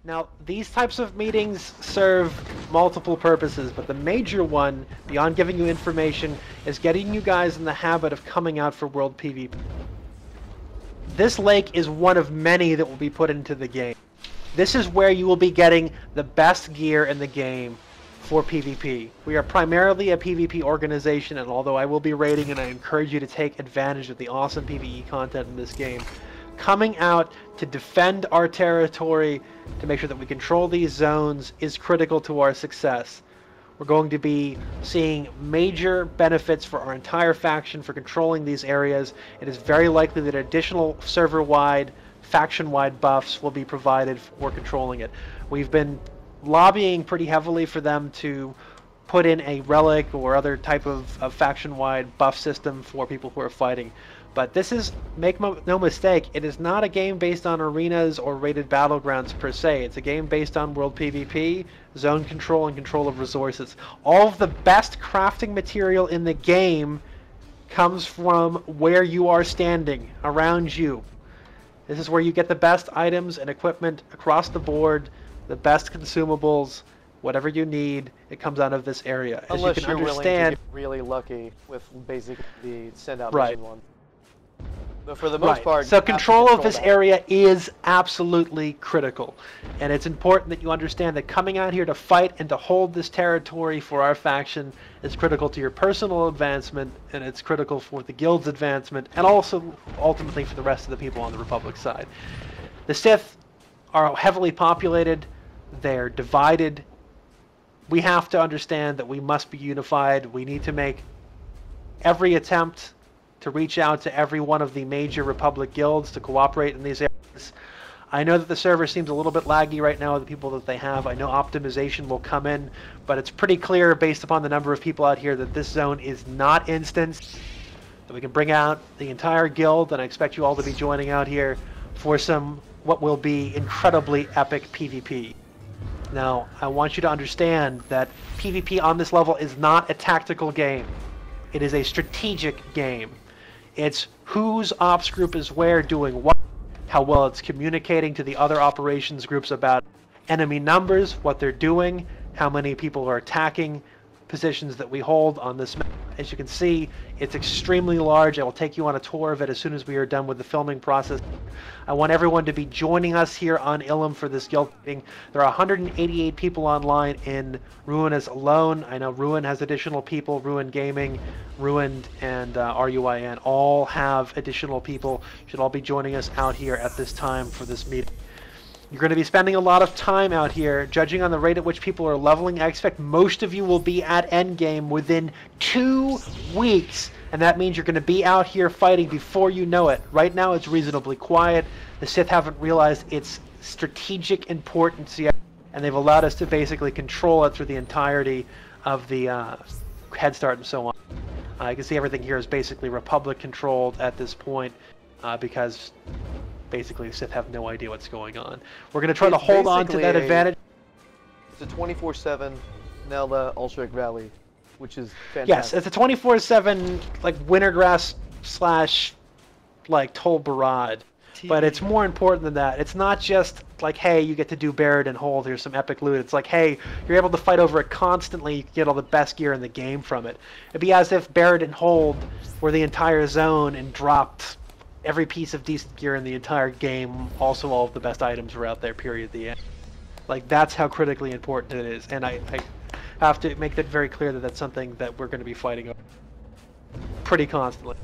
Now, these types of meetings serve multiple purposes, but the major one, beyond giving you information, is getting you guys in the habit of coming out for World PvP. This lake is one of many that will be put into the game. This is where you will be getting the best gear in the game for PvP. We are primarily a PvP organization, and although I will be raiding and I encourage you to take advantage of the awesome PvE content in this game, coming out to defend our territory, to make sure that we control these zones, is critical to our success. We're going to be seeing major benefits for our entire faction for controlling these areas. It is very likely that additional server-wide, faction-wide buffs will be provided for controlling it. We've been lobbying pretty heavily for them to put in a relic or other type of faction-wide buff system for people who are fighting. But this is, make no mistake, it is not a game based on arenas or rated battlegrounds per se. It's a game based on world PvP, zone control, and control of resources. All of the best crafting material in the game comes from where you are standing, around you. This is where you get the best items and equipment across the board, the best consumables, whatever you need, it comes out of this area. As Unless you can you're understand, willing to get really lucky with basically the send-out right. mission one. But for the most part, so control of this that area is absolutely critical, and it's important that you understand that coming out here to fight and to hold this territory for our faction is critical to your personal advancement, and it's critical for the guild's advancement, and also ultimately for the rest of the people on the Republic side. The Sith are heavily populated, they're divided. We have to understand that we must be unified. We need to make every attempt to reach out to every one of the major Republic guilds to cooperate in these areas. I know that the server seems a little bit laggy right now with the people that they have. I know optimization will come in, but it's pretty clear based upon the number of people out here that this zone is not instanced, that we can bring out the entire guild, and I expect you all to be joining out here for some what will be incredibly epic PvP. Now, I want you to understand that PvP on this level is not a tactical game. It is a strategic game. It's whose ops group is where doing what, how well it's communicating to the other operations groups about enemy numbers, what they're doing, how many people are attacking positions that we hold on this map. As you can see, it's extremely large. I will take you on a tour of it as soon as we are done with the filming process. I want everyone to be joining us here on Illum for this guild meeting. There are 188 people online in Ruinous alone. I know Ruin has additional people. Ruin Gaming, Ruined, and RUIN all have additional people. Should all be joining us out here at this time for this meeting. You're going to be spending a lot of time out here, judging on the rate at which people are leveling. I expect most of you will be at endgame within 2 weeks, and that means you're going to be out here fighting before you know it. Right now it's reasonably quiet. The Sith haven't realized its strategic importance yet, and they've allowed us to basically control it through the entirety of the head start and so on. You can see everything here is basically Republic controlled at this point because basically the Sith have no idea what's going on. We're going to try to hold on to that advantage. It's a 24/7 Nelda Ulstrike Valley, which is fantastic. Yes, it's a 24/7 like Wintergrass slash like Tol Barad. But it's more important than that. It's not just like, hey, you get to do Barrett and Hold, here's some epic loot. It's like, hey, you're able to fight over it constantly, you can get all the best gear in the game from it. It'd be as if Barrett and Hold were the entire zone and dropped every piece of decent gear in the entire game, also all of the best items were out there, period, the end. Like, that's how critically important it is, and I have to make that very clear that that's something that we're going to be fighting over pretty constantly.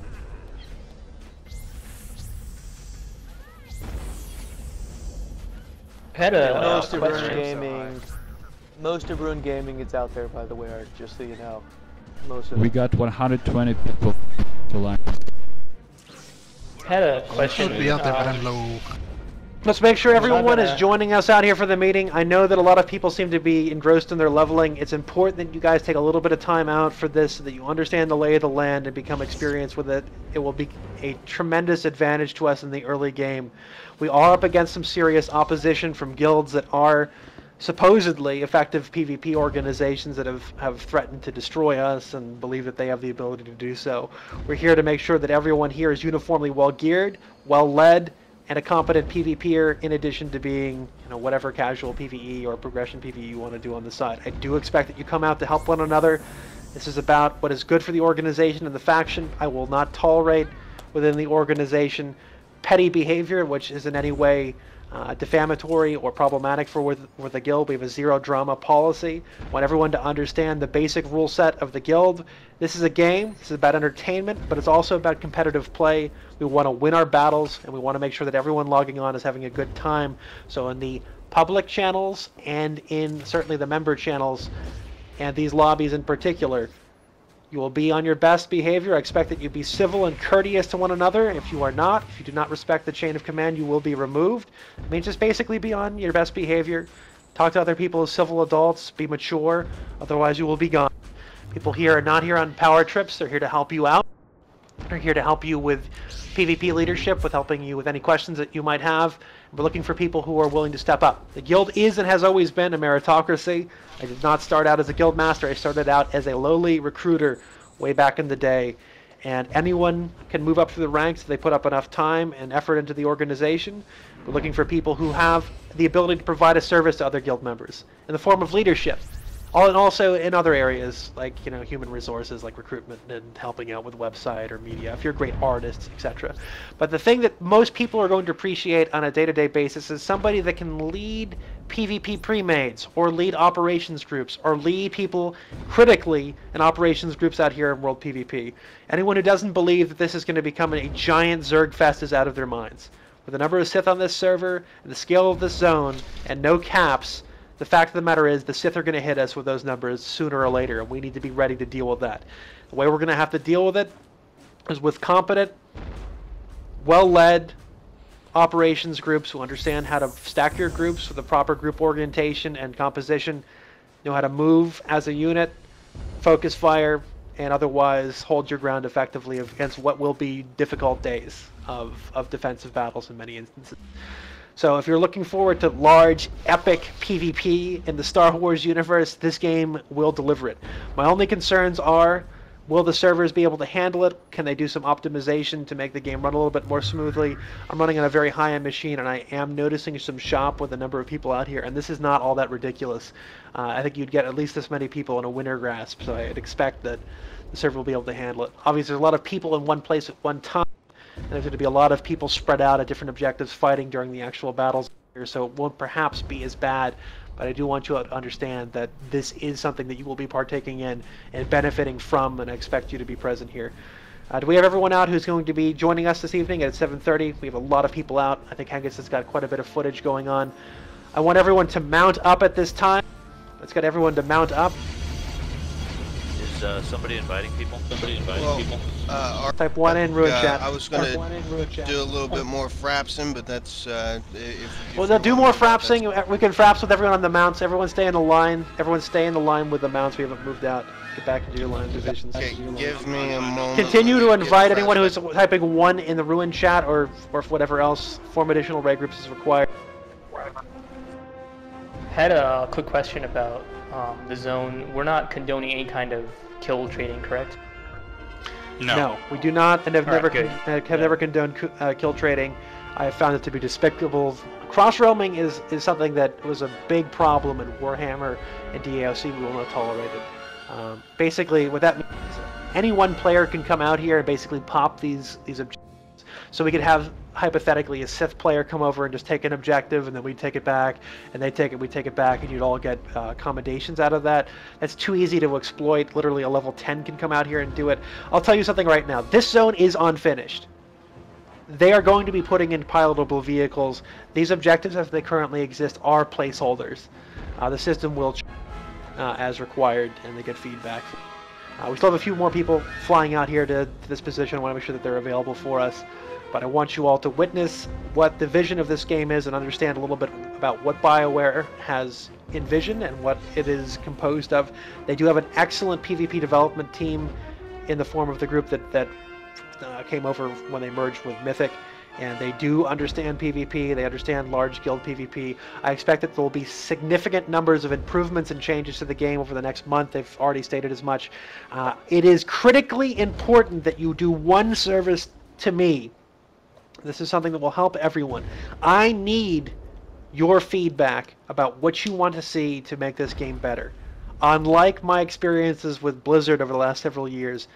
Most of Ruin Gaming is out there, by the way, Art, just so you know. Most of We got 120 people to line. Had a question. Should be out there, but I'm low. Let's make sure everyone is joining us out here for the meeting. I know that a lot of people seem to be engrossed in their leveling. It's important that you guys take a little bit of time out for this so that you understand the lay of the land and become experienced with it. It will be a tremendous advantage to us in the early game. We are up against some serious opposition from guilds that are supposedly effective PvP organizations that have threatened to destroy us and believe that they have the ability to do so. We're here to make sure that everyone here is uniformly well geared, well led, and a competent PvPer, in addition to being, whatever casual PvE or progression PvE you want to do on the side. I do expect that you come out to help one another. This is about what is good for the organization and the faction. I will not tolerate within the organization petty behavior, which is in any way defamatory or problematic for with the guild. We have a zero drama policy. I want everyone to understand the basic rule set of the guild. This is a game. This is about entertainment, but it's also about competitive play. We want to win our battles, and we want to make sure that everyone logging on is having a good time. So in the public channels and in certainly the member channels and these lobbies in particular, you will be on your best behavior. I expect that you be civil and courteous to one another. If you are not, if you do not respect the chain of command, you will be removed. I mean, just basically be on your best behavior. Talk to other people as civil adults. Be mature. Otherwise, you will be gone. People here are not here on power trips. They're here to help you out. They're here to help you with PvP leadership, with helping you with any questions that you might have. We're looking for people who are willing to step up. The guild is and has always been a meritocracy. I did not start out as a guild master. I started out as a lowly recruiter way back in the day. And anyone can move up through the ranks if they put up enough time and effort into the organization. We're looking for people who have the ability to provide a service to other guild members in the form of leadership. And also in other areas like human resources, like recruitment and helping out with website or media if you're a great artist, etc. But the thing that most people are going to appreciate on a day-to-day basis is somebody that can lead PvP pre-mades or lead operations groups or lead people critically in operations groups out here in World PvP. Anyone who doesn't believe that this is going to become a giant Zerg fest is out of their minds. With the number of Sith on this server and the scale of this zone and no caps, the fact of the matter is the Sith are going to hit us with those numbers sooner or later, and we need to be ready to deal with that. The way we're going to have to deal with it is with competent, well-led operations groups who understand how to stack your groups with a proper group orientation and composition, know how to move as a unit, focus fire, and otherwise hold your ground effectively against what will be difficult days of defensive battles in many instances. So if you're looking forward to large, epic PvP in the Star Wars universe, this game will deliver it. My only concerns are, will the servers be able to handle it? Can they do some optimization to make the game run a little bit more smoothly? I'm running on a very high-end machine, and I am noticing some shop with a number of people out here, and this is not all that ridiculous. I think you'd get at least this many people in a winter grasp, so I'd expect that the server will be able to handle it. Obviously, there's a lot of people in one place at one time, and there's going to be a lot of people spread out at different objectives fighting during the actual battles here, so it won't perhaps be as bad. But I do want you to understand that this is something that you will be partaking in and benefiting from, and I expect you to be present here. Do we have everyone out who's going to be joining us this evening at 7:30? We have a lot of people out. I think Hengis has got quite a bit of footage going on. I want everyone to mount up at this time. Let's get everyone to mount up. Is somebody inviting people? Type 1 in Ruin Chat. I was going to do a little bit more frapsing, but that's... well, they'll do more frapsing. We can fraps with everyone on the mounts. Everyone stay in the line. Everyone stay in the line with the mounts. We haven't moved out. Get back into your line divisions. Okay, give me a moment. Continue to invite anyone who's typing 1 in the Ruin Chat or whatever else. Form additional raid groups is required. Had a quick question about the zone. We're not condoning any kind of kill trading, correct? No, we do not, and have never condoned kill trading. I have found it to be despicable. Cross-roaming is something that was a big problem in Warhammer and DAOC. We will not tolerate it. Basically, what that means is any one player can come out here and basically pop these objectives. So we could have, hypothetically, a Sith player come over and just take an objective, and then we take it back, and they take it, we take it back, and you'd all get accommodations out of that. That's too easy to exploit. Literally a level 10 can come out here and do it. I'll tell you something right now. This zone is unfinished. They are going to be putting in pilotable vehicles. These objectives, as they currently exist, are placeholders. The system will change as required, and they get feedback. We still have a few more people flying out here to this position. I want to make sure that they're available for us. But I want you all to witness what the vision of this game is and understand a little bit about what BioWare has envisioned and what it is composed of. They do have an excellent PvP development team in the form of the group that came over when they merged with Mythic. And they do understand PvP, they understand large guild PvP. I expect that there will be significant numbers of improvements and changes to the game over the next month. They've already stated as much. It is critically important that you do one service to me This is something that will help everyone. I need your feedback about what you want to see to make this game better. Unlike my experiences with Blizzard over the last several years,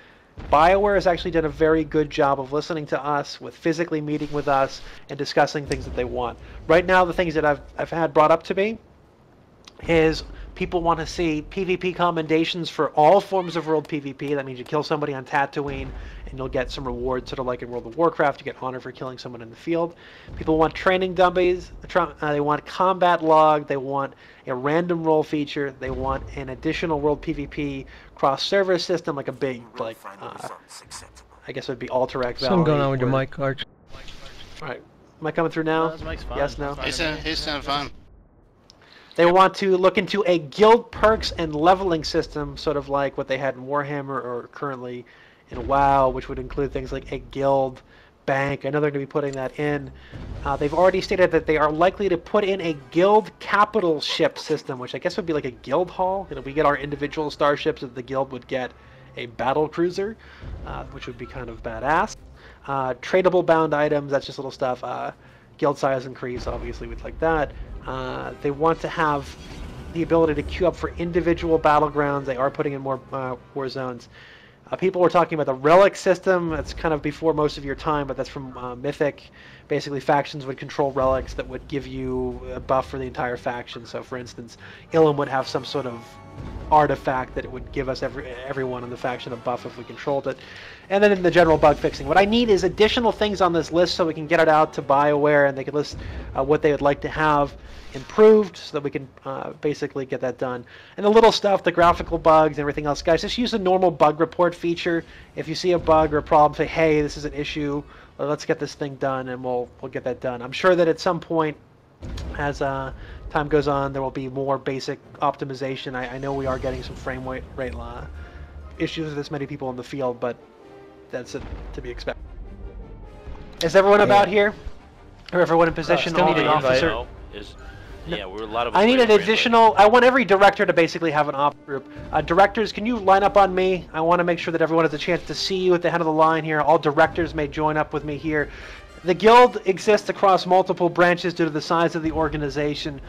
BioWare has actually done a very good job of listening to us, with physically meeting with us and discussing things that they want. Right now, the things that I've had brought up to me is people want to see PvP commendations for all forms of world PvP. That means you kill somebody on Tatooine and you'll get some rewards, sort of like in World of Warcraft. You get honor for killing someone in the field. People want training dummies. They want combat log. They want a random roll feature. They want an additional world PvP cross-server system, like a big, like, I guess it would be Alterac Valley. Something going on with your mic, Arch. All right. Am I coming through now? No, this mic's fine. Yes, no? He sound fine. They want to look into a guild perks and leveling system, sort of like what they had in Warhammer or currently in WoW, which would include things like a guild bank. I know they're going to be putting that in. They've already stated that they are likely to put in a guild capital ship system, which I guess would be like a guild hall. You know, we get our individual starships, that the guild would get a battle cruiser, which would be kind of badass. Tradable bound items, that's just little stuff. Guild size increase, obviously we'd like that. They want to have the ability to queue up for individual battlegrounds. They are putting in more war zones. People were talking about the relic system. That's kind of before most of your time, but that's from Mythic. Basically, factions would control relics that would give you a buff for the entire faction. So, for instance, Illum would have some sort of artifact that it would give us everyone in the faction a buff if we controlled it. And then in the general bug fixing. What I need is additional things on this list so we can get it out to BioWare and they can list what they would like to have improved so that we can basically get that done. And the little stuff, the graphical bugs and everything else, guys, just use the normal bug report feature. If you see a bug or a problem, say, hey, this is an issue, let's get this thing done, and we'll get that done. I'm sure that at some point, as time goes on, there will be more basic optimization. I know we are getting some frame rate issues with this many people in the field, but that's to be expected. Is everyone about here? Or everyone in position? Still All need the an invite. officer? Yeah, we're a lot of. I need an additional. I want every director to basically have an op group. Directors, can you line up on me? I want to make sure that everyone has a chance to see you at the head of the line here. All directors may join up with me here. The guild exists across multiple branches due to the size of the organization.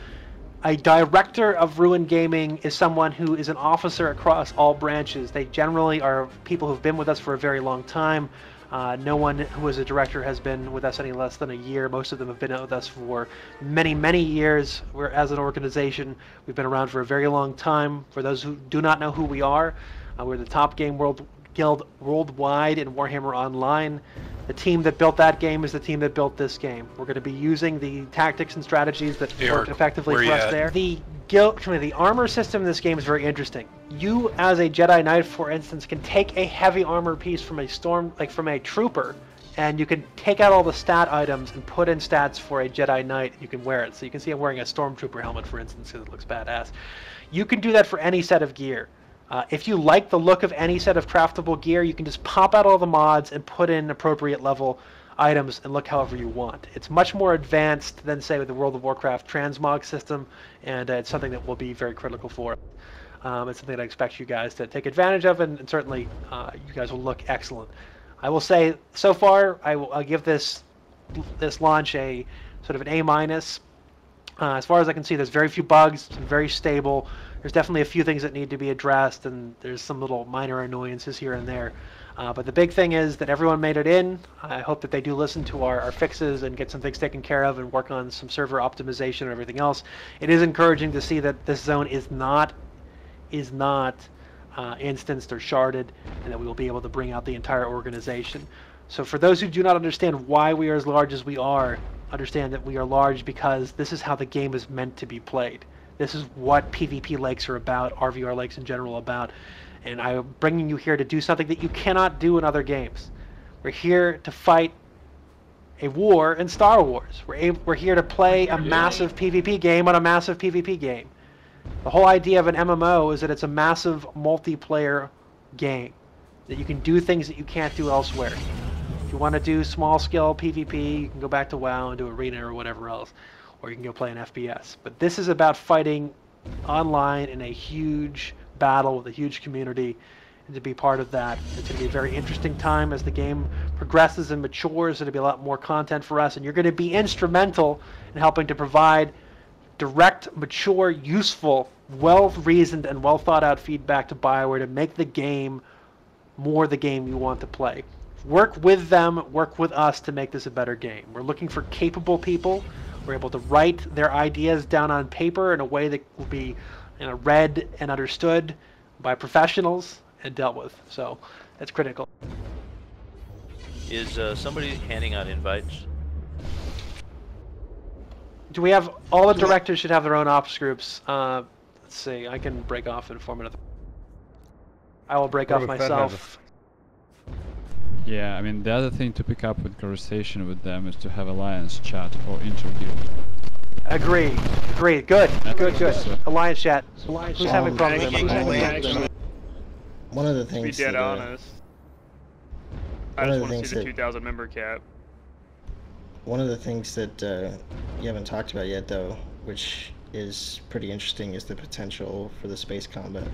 A director of Ruin Gaming is someone who is an officer across all branches. They generally are people who've been with us for a very long time. No one who is a director has been with us any less than a year. Most of them have been with us for many, many years. We're, as an organization, we've been around for a very long time. For those who do not know who we are, we're the top game guild worldwide in Warhammer Online. The team that built that game is the team that built this game. We're going to be using the tactics and strategies that worked effectively for us there. The armor system in this game is very interesting. You, as a Jedi Knight, for instance, can take a heavy armor piece from from a trooper, and you can take out all the stat items and put in stats for a Jedi Knight. You can wear it. So you can see I'm wearing a Stormtrooper helmet, for instance, because it looks badass. You can do that for any set of gear. If you like the look of any set of craftable gear, you can just pop out all the mods and put in appropriate level items and look however you want. It's much more advanced than, say, with the World of Warcraft transmog system, and it's something that will be very critical for it. It's something that I expect you guys to take advantage of, and certainly you guys will look excellent. I will say, so far, I'll give this launch a sort of an A-. As far as I can see, there's very few bugs, it's very stable. There's definitely a few things that need to be addressed, and there's some little minor annoyances here and there. But the big thing is that everyone made it in. I hope that they do listen to our fixes and get some things taken care of and work on some server optimization and everything else. It is encouraging to see that this zone is not instanced or sharded, and that we will be able to bring out the entire organization. So for those who do not understand why we are as large as we are, understand that we are large because this is how the game is meant to be played. This is what PvP lakes are about, RVR lakes in general about, and I'm bringing you here to do something that you cannot do in other games. We're here to fight a war in Star Wars. We're here to play a massive PvP game on a massive PvP game. The whole idea of an MMO is that it's a massive multiplayer game, that you can do things that you can't do elsewhere. If you want to do small-scale PvP, you can go back to WoW and do Arena or whatever else, or you can go play an FPS. But this is about fighting online in a huge battle with a huge community, and to be part of that. It's going to be a very interesting time as the game progresses and matures, there'll be a lot more content for us, and you're going to be instrumental in helping to provide direct, mature, useful, well-reasoned, and well-thought-out feedback to BioWare to make the game more the game you want to play. Work with them, work with us to make this a better game. We're looking for capable people. We're able to write their ideas down on paper in a way that will be read and understood by professionals and dealt with. So that's critical. Is somebody handing out invites? Do we have all the directors should have their own ops groups? Let's see. I can break off and form another. I will break off myself. Yeah, I mean, the other thing to pick up with conversation with them is to have alliance chat or interview. Agree. Good. Alliance chat. Who's having problems? One of the things. To be dead honest, I just want to see the 2,000 member cap. One of the things that you haven't talked about yet, though, which is pretty interesting, is the potential for the space combat.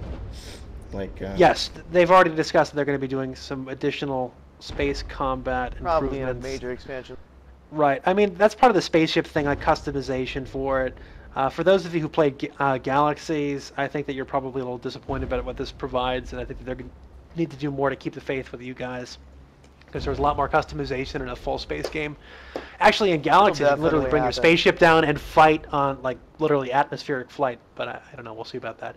Yes, they've already discussed that they're going to be doing some additional space combat Probably in a improvements. major expansion. Right. I mean, that's part of the spaceship thing, like customization for it. For those of you who played Galaxies, I think that you're probably a little disappointed about what this provides, and I think that they're going to need to do more to keep the faith with you guys, because there's a lot more customization in a full space game. Actually, in Galaxies, you can literally bring your spaceship down and fight on, like, literally atmospheric flight, but I don't know, we'll see about that.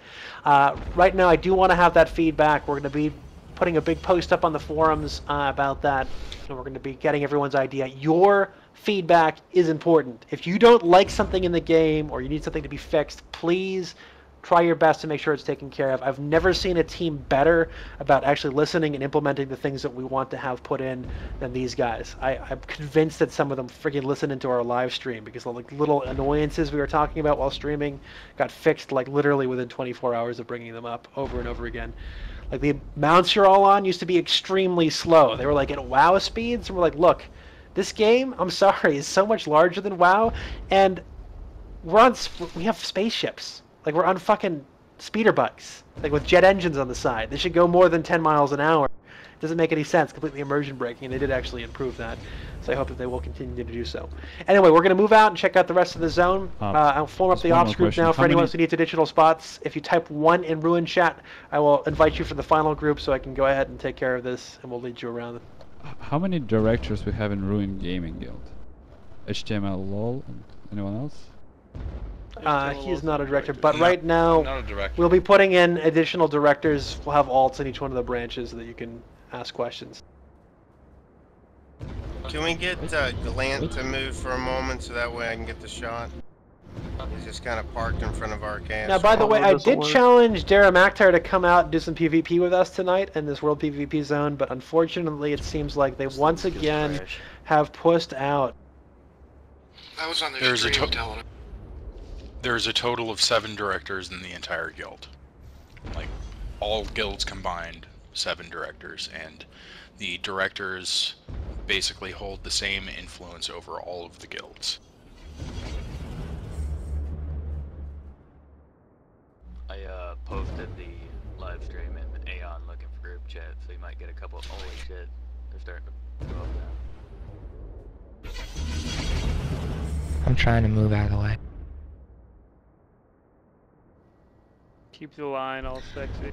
Right now, I do want to have that feedback. We're going to be putting a big post up on the forums about that, and we're going to be getting everyone's idea. Your feedback is important. If you don't like something in the game or you need something to be fixed, please try your best to make sure it's taken care of. I've never seen a team better about actually listening and implementing the things that we want to have put in than these guys. I'm convinced that some of them freaking listen into our live stream, because the little annoyances we were talking about while streaming got fixed like literally within 24 hours of bringing them up over and over again. Like, the mounts you're all on used to be extremely slow. They were like at WoW speeds, and we're like, look, this game, I'm sorry, is so much larger than WoW, and we have spaceships. Like, we're on fucking speeder bikes, like with jet engines on the side. They should go more than 10 miles an hour. It doesn't make any sense, completely immersion breaking, and they did actually improve that. So I hope that they will continue to do so. Anyway, we're going to move out and check out the rest of the zone. I'll form up the ops group now for anyone who needs additional spots. If you type 1 in Ruin chat, I will invite you for the final group so I can go ahead and take care of this, and we'll lead you around. How many directors we have in Ruin Gaming Guild? HTML LOL and anyone else? He's not a director, but right now we'll be putting in additional directors. We'll have alts in each one of the branches so that you can ask questions. Can we get Glant to move for a moment so that way I can get the shot? He's just kind of parked in front of our cast. Now, by the way, I did challenge Dara McTire to come out and do some PvP with us tonight in this World PvP zone, but unfortunately it seems like they once again have pushed out. I was on There's a total of 7 directors in the entire guild. Like, all guilds combined, 7 directors, and the directors basically hold the same influence over all of the guilds. I posted the live stream in Aeon looking for group chat, so you might get a couple of holy shit. They're starting to go up now. I'm trying to move out of the way. Keep the line all sexy.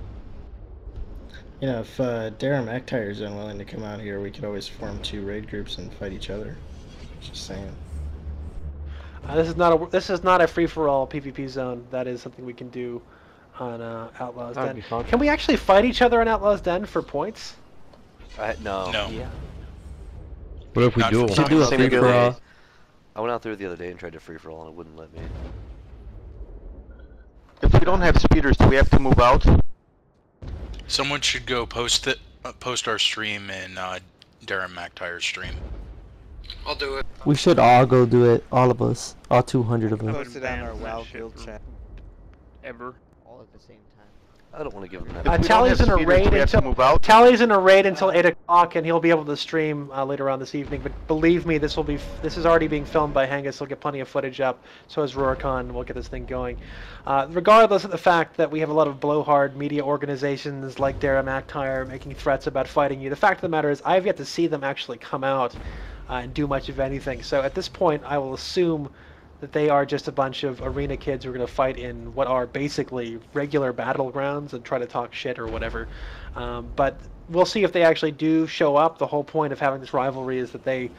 You know, if Dara McTire is unwilling to come out here, we could always form 2 raid groups and fight each other. Just saying. This is not a free-for-all PvP zone. That is something we can do on Outlaw's Den. Can we actually fight each other on Outlaw's Den for points? No. No. Yeah. What if we do a free-for-all? I went out there the other day and tried to free-for-all and it wouldn't let me. If we don't have speeders, do we have to move out? Someone should go post our stream in Darren McTire's stream. I'll do it. We should all go do it, all of us, all 200 of us. Post it on our WoW guild chat. Ever. All at the same time. I don't want to give him that. Tally's in a raid until Tally's in a raid until 8 o'clock, and he'll be able to stream later on this evening. But believe me, this is already being filmed by Hengus. He'll get plenty of footage up. So is Rurikon. We'll get this thing going. Regardless of the fact that we have a lot of blowhard media organizations like Dara McTire making threats about fighting you, the fact of the matter is I've yet to see them actually come out and do much of anything. So at this point, I will assume that they are just a bunch of arena kids who are going to fight in what are basically regular battlegrounds and try to talk shit or whatever. But we'll see if they actually do show up. The whole point of having this rivalry is that they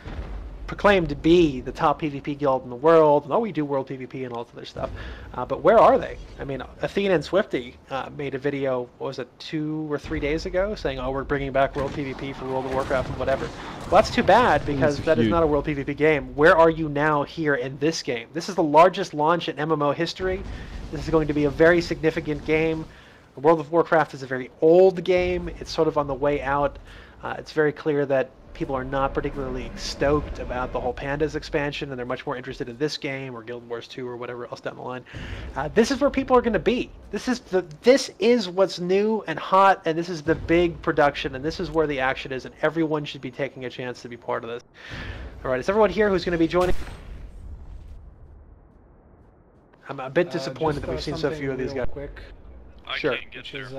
proclaim to be the top PvP guild in the world, and we do world PvP and all this other stuff. But where are they? I mean, Athena and Swifty made a video, what was it, 2 or 3 days ago, saying, oh, we're bringing back world PvP for World of Warcraft and whatever. Well, that's too bad, because that is not a world PvP game. Where are you now here in this game? This is the largest launch in MMO history. This is going to be a very significant game. World of Warcraft is a very old game. It's sort of on the way out. It's very clear that people are not particularly stoked about the whole Pandas expansion, and they're much more interested in this game or Guild Wars 2 or whatever else down the line. This is where people are going to be. This is what's new and hot, and this is the big production, and this is where the action is, and everyone should be taking a chance to be part of this. All right, is everyone here who's going to be joining? I'm a bit disappointed that we've seen so few of these guys. Quick. Sure. I can't get there. Is,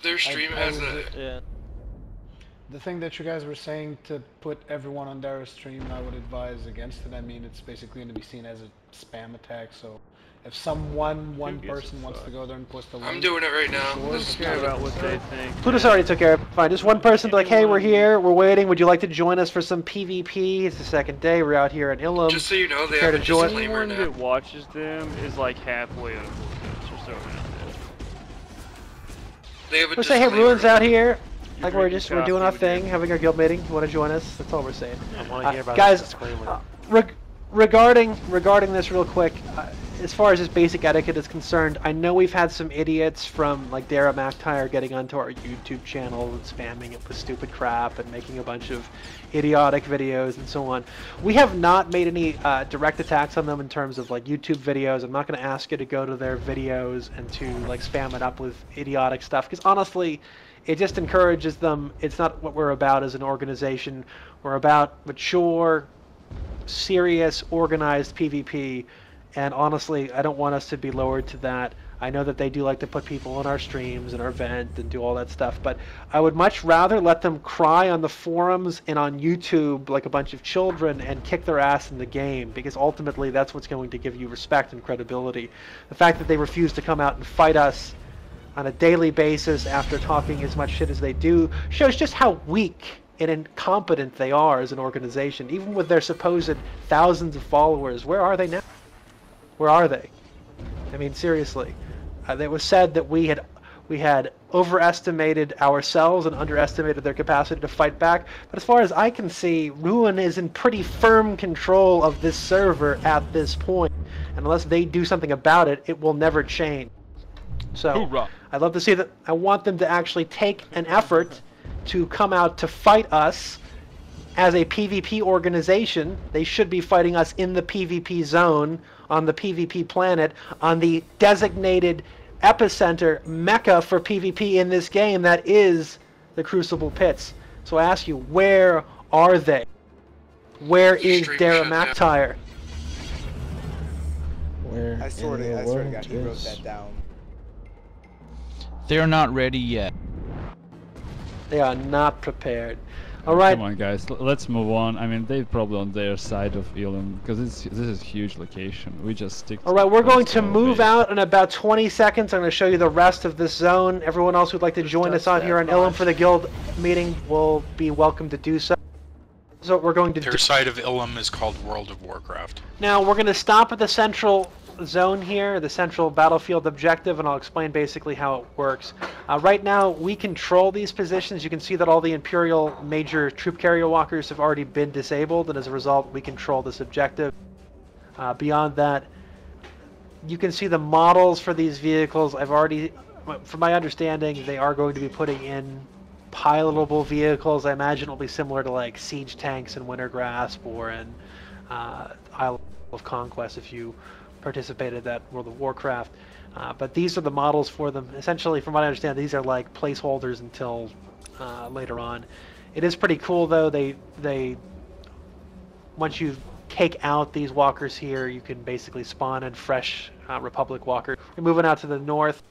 Their stream has a... Yeah. The thing that you guys were saying to put everyone on their stream, I would advise against it. I mean, it's basically going to be seen as a spam attack, so if one person wants to go there and post a link... I'm doing it right now. Sure, Let's care about what they think. Plutus already took care of it. Fine. Just one person be like, hey, we're here, we're waiting, would you like to join us for some PvP? It's the second day, we're out here in Illum. Just so you know, they have a disclaimer now. Anyone that watches them is like halfway on just so they have a We'll say, hey, Ruin's out here. Like we're doing our thing, having our guild meeting. You want to join us? That's all we're saying. I want to hear about guys, this regarding this real quick, as far as this basic etiquette is concerned, I know we've had some idiots from like Dara McTire getting onto our YouTube channel and spamming it with stupid crap and making a bunch of idiotic videos and so on. We have not made any direct attacks on them in terms of like YouTube videos. I'm not going to ask you to go to their videos and to like spam it up with idiotic stuff, because honestly, it just encourages them. It's not what we're about as an organization. We're about mature, serious, organized PvP, and honestly, I don't want us to be lowered to that. I know that they do like to put people on our streams and our vent and do all that stuff, but I would much rather let them cry on the forums and on YouTube like a bunch of children and kick their ass in the game, because ultimately that's what's going to give you respect and credibility. The fact that they refuse to come out and fight us on a daily basis after talking as much shit as they do shows just how weak and incompetent they are as an organization. Even with their supposed thousands of followers, where are they now? Where are they? I mean, seriously. It was said that we had overestimated ourselves and underestimated their capacity to fight back, but as far as I can see, Ruin is in pretty firm control of this server at this point, and unless they do something about it, it will never change. So, Hoorah. I'd love to see that. I want them to actually take an effort to come out to fight us as a PvP organization. They should be fighting us in the PvP zone, on the PvP planet, on the designated epicenter mecca for PvP in this game that is the Crucible Pits. So I ask you, where are they? Where is Dara McTire? Where I swear to God, he wrote that down. They're not ready yet. They are not prepared. All right. Come on, guys. Let's move on. I mean, they're probably on their side of Illum, because this is a huge location. We just stick to... All right, we're going to move out in about 20 seconds. I'm going to show you the rest of this zone. Everyone else who'd like to join us out here on Illum for the guild meeting will be welcome to do so. So what we're going to do... Their side of Illum is called World of Warcraft. Now, we're going to stop at the central zone here, the central battlefield objective, and I'll explain basically how it works. Right now, we control these positions. You can see that all the Imperial major troop carrier walkers have already been disabled, and as a result, we control this objective. Beyond that, you can see the models for these vehicles. From my understanding, they are going to be putting in pilotable vehicles. I imagine it'll be similar to like siege tanks in Wintergrasp or in Isle of Conquest, if you participated in that World of Warcraft. But these are the models for them. Essentially, from what I understand, these are like placeholders until later on. It is pretty cool, though. They once you take out these walkers here, you can basically spawn in fresh Republic walker. We're moving out to the north.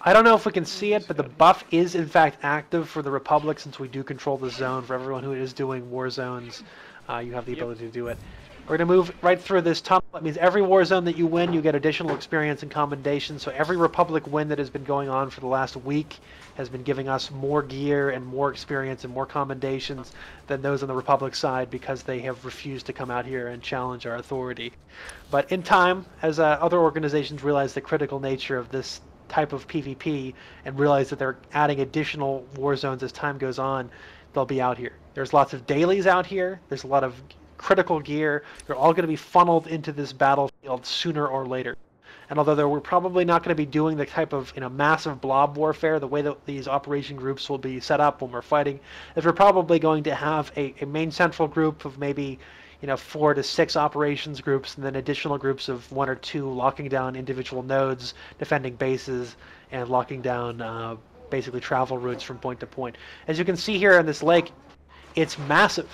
I don't know if we can see it, but the buff is in fact active for the Republic since we do control the zone. For everyone who is doing war zones, you have the ability to do it. We're going to move right through this tunnel. That means every war zone that you win, you get additional experience and commendation. So every Republic win that has been going on for the last week has been giving us more gear and more experience and more commendations than those on the Republic side because they have refused to come out here and challenge our authority. But in time, as other organizations realize the critical nature of this type of PvP and realize that they're adding additional war zones as time goes on, they'll be out here. There's lots of dailies out here. There's a lot of critical gear. You're all going to be funneled into this battlefield sooner or later. And although we're probably not going to be doing the type of massive blob warfare, the way that these operation groups will be set up when we're fighting, is we're probably going to have a main central group of maybe 4 to 6 operations groups, and then additional groups of 1 or 2 locking down individual nodes, defending bases, and locking down basically travel routes from point to point. As you can see here in this lake, it's massive.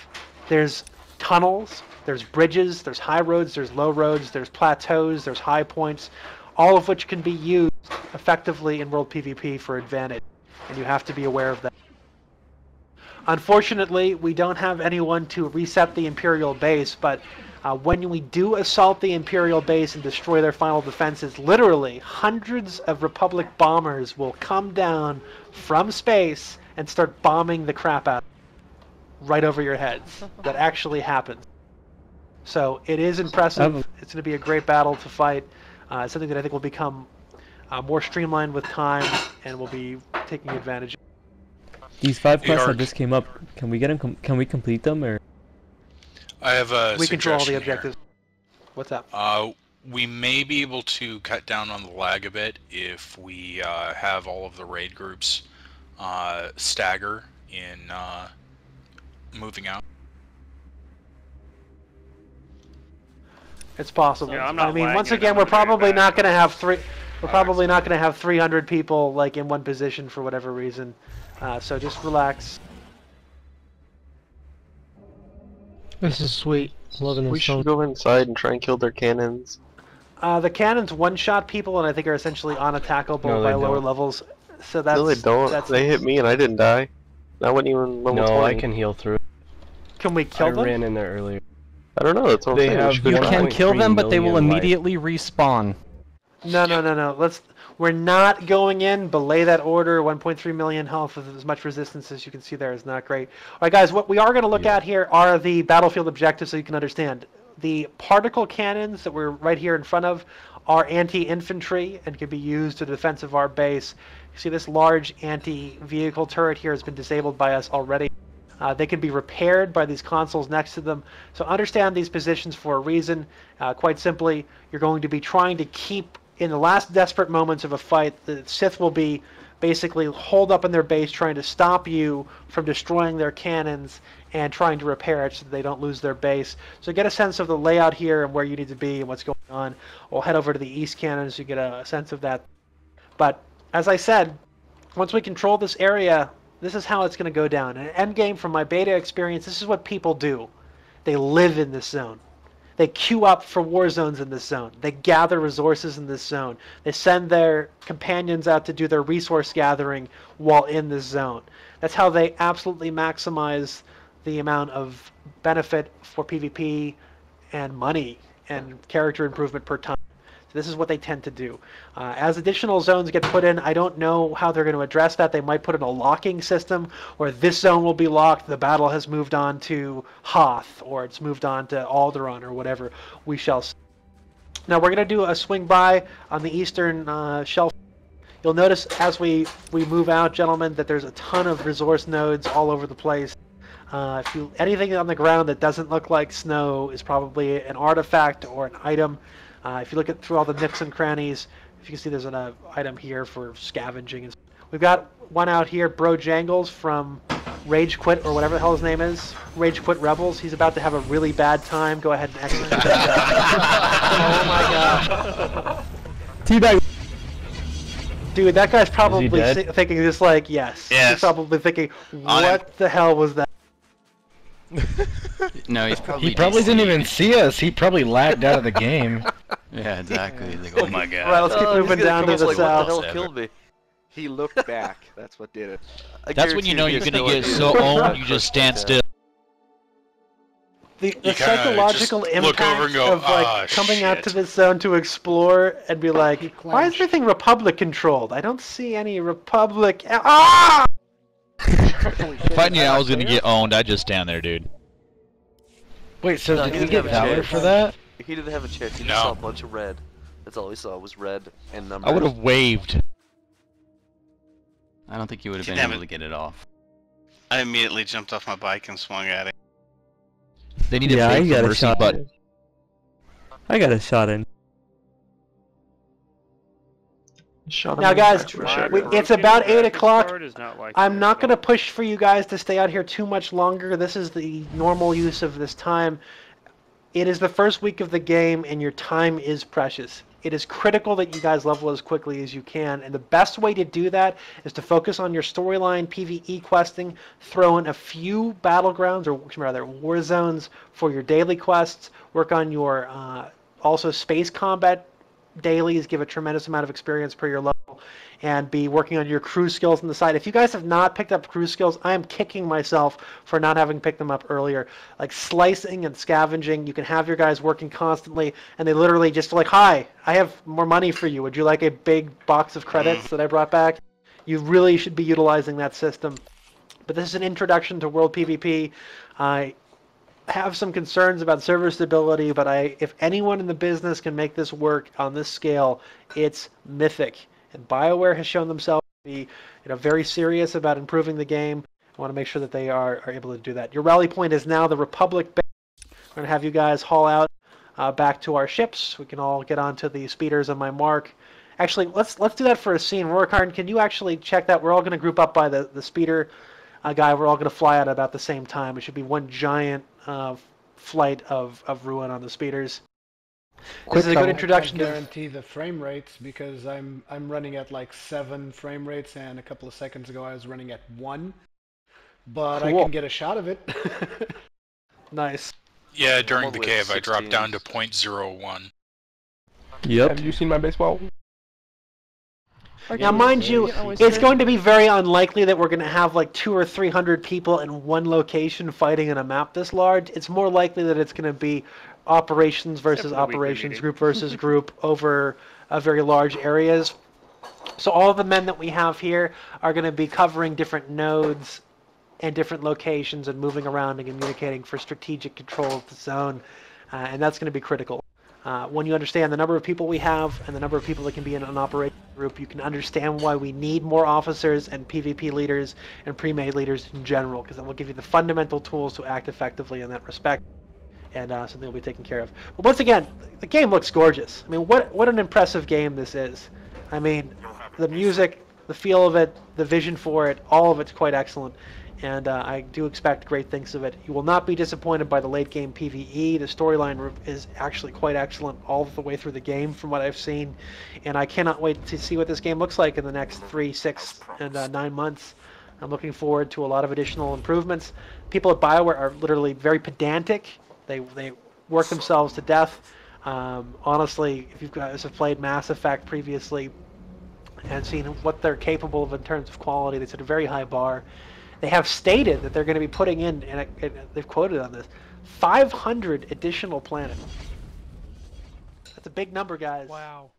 There's tunnels, there's bridges, there's high roads, there's low roads, there's plateaus, there's high points, all of which can be used effectively in World PvP for advantage, and you have to be aware of that. Unfortunately, we don't have anyone to reset the Imperial base, but when we do assault the Imperial base and destroy their final defenses, literally hundreds of Republic bombers will come down from space and start bombing the crap out right over your heads. That actually happens. So it is impressive. It's going to be a great battle to fight. It's something that I think will become more streamlined with time, and we'll be taking advantage of. These 5 quests that just came up, can we get them? Can we complete them, or? I have a We control all the suggestion objectives. here. What's up? We may be able to cut down on the lag a bit if we have all of the raid groups stagger in moving out. It's possible. Yeah, I'm not I mean, lagging once it, again, I'm we're gonna bring it probably back. not going to have three. We're probably not going to have 300 people like in one position for whatever reason. So just relax. This is sweet. Loving We this should song. go inside and try and kill their cannons. The cannons one-shot people, and I think are essentially unattackable No, by they lower don't. levels. So that's No, they don't. That's, They hit me and I didn't die. I wasn't even level 20. No, I can heal through. Can we kill them? I ran in there earlier. I don't know. That's what I'm They saying. have We should go You try. can kill them, but they will 1.3 million immediately respawn. No. We're not going in. Belay that order. 1.3 million health with as much resistance as you can see there is not great. All right, guys. What we are going to look at here are the battlefield objectives, so you can understand. The particle cannons that we're right here in front of are anti-infantry and can be used to the defense of our base. You see this large anti-vehicle turret here has been disabled by us already. They can be repaired by these consoles next to them. So understand these positions for a reason. Quite simply, you're going to be trying to keep, in the last desperate moments of a fight, the Sith will be basically holed up in their base trying to stop you from destroying their cannons and trying to repair it so that they don't lose their base. So get a sense of the layout here and where you need to be and what's going on. We'll head over to the east cannon so you get a sense of that. But as I said, once we control this area, this is how it's going to go down. In endgame, from my beta experience, this is what people do. They live in this zone. They queue up for war zones in this zone. They gather resources in this zone. They send their companions out to do their resource gathering while in this zone. That's how they absolutely maximize the amount of benefit for PvP and money and character improvement per time. So this is what they tend to do. As additional zones get put in, I don't know how they're going to address that. They might put in a locking system where this zone will be locked, the battle has moved on to Hoth, or it's moved on to Alderaan, or whatever. We shall see. Now we're going to do a swing by on the eastern shelf. You'll notice as we move out, gentlemen, that there's a ton of resource nodes all over the place. Anything on the ground that doesn't look like snow is probably an artifact or an item. If you look through all the nooks and crannies, if you can see, there's an item here for scavenging. We've got one out here, Bro Jangles from Rage Quit, or whatever the hell his name is. Rage Quit Rebels. He's about to have a really bad time. Go ahead and exit. Oh my god. Teabag. Dude, that guy's probably dead? thinking just like, yes. Yes. He's probably thinking, what the hell was that? No, he's probably. He probably didn't even see us. He probably lagged out of the game. Yeah, exactly. He's like, oh my god. Right, let's keep moving down to the like, south. What the hell killed me? He looked back. That's what did it. That's when you know you're gonna get so owned, you just stand still. The kinda psychological just look impact over and go, of like "Ah, coming out to shit." this zone to explore and be like, why is clenched. everything Republic controlled? I don't see any Republic. Ah! If I knew I was gonna get owned, I'd just stand there, dude. Wait, so No, did he we didn't get have a Valor chance. for that? He didn't have a chance. He No. just saw a bunch of red. That's all he saw was red and numbers. I would have waved. I don't think you would have been Damn able it. to get it off. I immediately jumped off my bike and swung at it. They need to Yeah, I beg got for a mercy, shot but in. I got a shot in. Now, guys, it's about 8 o'clock. Like I'm not going to push for you guys to stay out here too much longer. This is the normal use of this time. It is the first week of the game, and your time is precious. It is critical that you guys level as quickly as you can, and the best way to do that is to focus on your storyline, PvE questing, throw in a few battlegrounds, or rather war zones for your daily quests, work on your also space combat dailies, give a tremendous amount of experience per your level, and be working on your crew skills on the side. If you guys have not picked up crew skills, I am kicking myself for not having picked them up earlier. Like slicing and scavenging, you can have your guys working constantly, and they literally just like, hi, I have more money for you. Would you like a big box of credits that I brought back? You really should be utilizing that system. But this is an introduction to World PvP. I have some concerns about server stability, but if anyone in the business can make this work on this scale, it's Mythic. And BioWare has shown themselves to be, very serious about improving the game. I want to make sure that they are able to do that. Your rally point is now the Republic base. We're going to have you guys haul out back to our ships. We can all get onto the speeders on my mark. Actually, let's do that for a scene. Rorkarn, can you actually check that? We're all going to group up by the speeder guy. We're all going to fly out about the same time. It should be one giant flight of ruin on the speeders. This is a good introduction I to. can't guarantee the frame rates because I'm running at like 7 frame rates, and a couple of seconds ago I was running at 1. But I Cool. can get a shot of it. Nice. Yeah, during the with cave, I dropped 16s. down to 0.01. Yep. Have you seen my baseball? Now, mind you, it's going to be very unlikely that we're going to have like 200 or 300 people in one location fighting in a map this large. It's more likely that it's going to be operations versus for the weekly operations, meeting. group versus group over very large areas. So all the men that we have here are going to be covering different nodes and different locations and moving around and communicating for strategic control of the zone, and that's going to be critical. When you understand the number of people we have and the number of people that can be in an operation group, you can understand why we need more officers and PvP leaders and pre-made leaders in general, because that will give you the fundamental tools to act effectively in that respect, and something will be taken care of. But once again, the game looks gorgeous. I mean, what an impressive game this is. I mean, the music, the feel of it, the vision for it, all of it's quite excellent. And I do expect great things of it. You will not be disappointed by the late game PvE. The storyline is actually quite excellent all the way through the game from what I've seen. And I cannot wait to see what this game looks like in the next 3, 6, and 9 months. I'm looking forward to a lot of additional improvements. People at BioWare are literally very pedantic. They work themselves to death. Honestly, if you guys have played Mass Effect previously and seen what they're capable of in terms of quality, they set a very high bar. They have stated that they're going to be putting in, and they've quoted on this, 500 additional planets. That's a big number, guys. Wow.